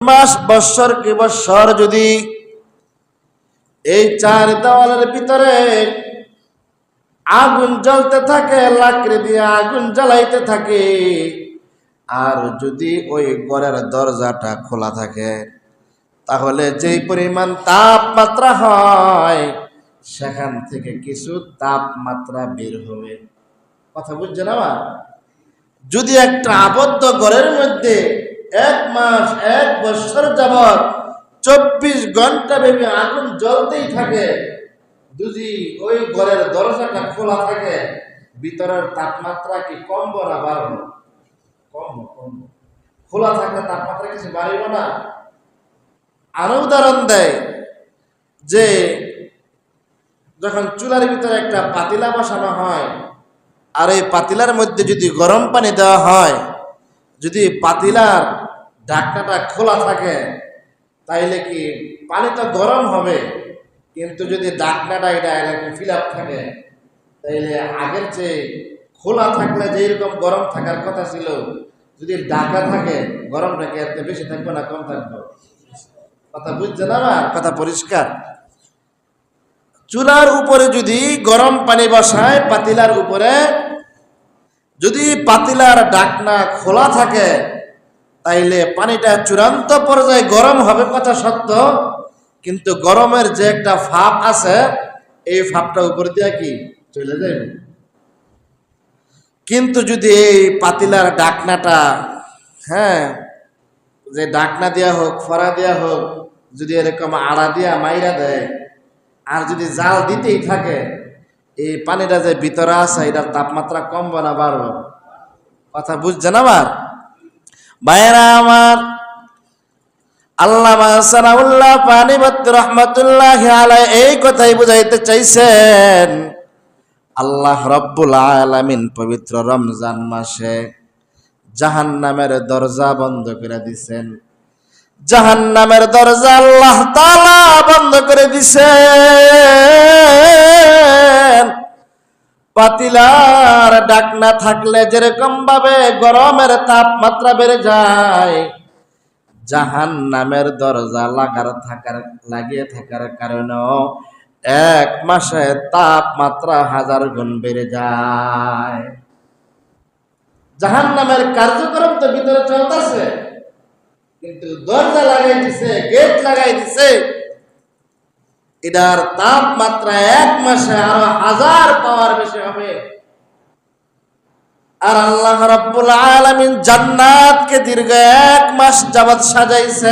মাস বৎসর কি বৎসর যদি এই চার দেওয়ালের ভিতরে আগুন জ্বলতে থাকে, লাকড়ি দিয়ে আগুন জ্বালাইতে থাকে, আর যদি ওই ঘরের দরজাটা খোলা থাকে, তাহলে যেই পরিমাণ তাপমাত্রা হয় সেখান থেকে কিছু তাপমাত্রা বের হবে। কথা বুঝছেন আমার? যদি একটা আবদ্ধ ঘরের মধ্যে 1 মাস 1 বছর যাবৎ 24 ঘন্টা ব্যাপী আগুন জ্বলতেই থাকে, যদি ওই ঘরের দরজাটা খোলা থাকে, ভিতরের তাপমাত্রা কি কমবো না বাড়বো? কমবো। খোলা থাকলে তাপমাত্রা কিছু বাড়িব না? আরো উদাহরণ দেয় যে যখন চুলার ভিতরে একটা পাতিলা বসানো হয়, আর এই পাতিলার মধ্যে যদি গরম পানি দেওয়া হয়, যদি পাতিলার ঢাকনাটা খোলা থাকে তাইলে কি পানি তো গরম হবে, কিন্তু যদি ঢাকনাটা এটা এরকম ফিল আপ থাকে তাইলে আগের চেয়ে খোলা থাকলে যেরকম গরম থাকার কথা ছিল, যদি ঢাকা থাকে গরমটা কি এর বেশি থাকবে না কম থাকবে? কথা বুঝছে না? আমার কথা পরিষ্কার? চুলার উপরে যদি গরম পানি বসায়, পাতিলার উপরে যদি পাতিলার ঢাকনা খোলা থাকে তাইলে পানিটা চূড়ান্ত পর্যায়ে গরম হবে কথা সত্য, কিন্তু গরমের যে একটা ভাপ আছে এই ভাপটা উপর দিয়ে কি চলে যাবে। কিন্তু যদি এই পাতিলার ঢাকনাটা, যে ঢাকনা দেওয়া হোক ফড়া দেওয়া হোক, যদি এরকম আড়া দিয়া মাইরা দেয় আর যদি জাল দিতেই থাকে, এই পানিটা যে ভিতরে আছে এটার তাপমাত্রা কমবে না বাড়বে? কথা বুঝছেন আমার ভাইয়েরা আমার? আল্লামা সানাউল্লাহ পানিপত্তি রাহমাতুল্লাহি আলাইহি এই কথাই বুঝাইতে চাইছেন, আল্লাহ রাব্বুল আলামিন পবিত্র রমজান মাসে জাহান্নামের দরজা বন্ধ করে দিছেন। জাহান্নামের দরজা আল্লাহ তাআলা বন্ধ করে দিছেন। পাতিলার ঢাকনা থাকলে যেরকম ভাবে গরমের তাপমাত্রা বেড়ে যায়, জাহান্নামের দরজা লাগিয়ে থাকার কারণেও 1 মাসে তাপমাত্রা 1000 গুণ বেড়ে যায়। জাহান্নামের কার্যক্রম তো ভিতরে চলতেছে, কিন্তু দরজা লাগাই দিছে, গেট লাগাই দিছে, এটার তাপমাত্রা 1 মাসে আরো 1000 পাওয়ার বেশি হবে। আর আল্লাহ রাব্বুল আলামিন জান্নাতকে দীর্ঘ 1 মাস যাবত সাজাইছে।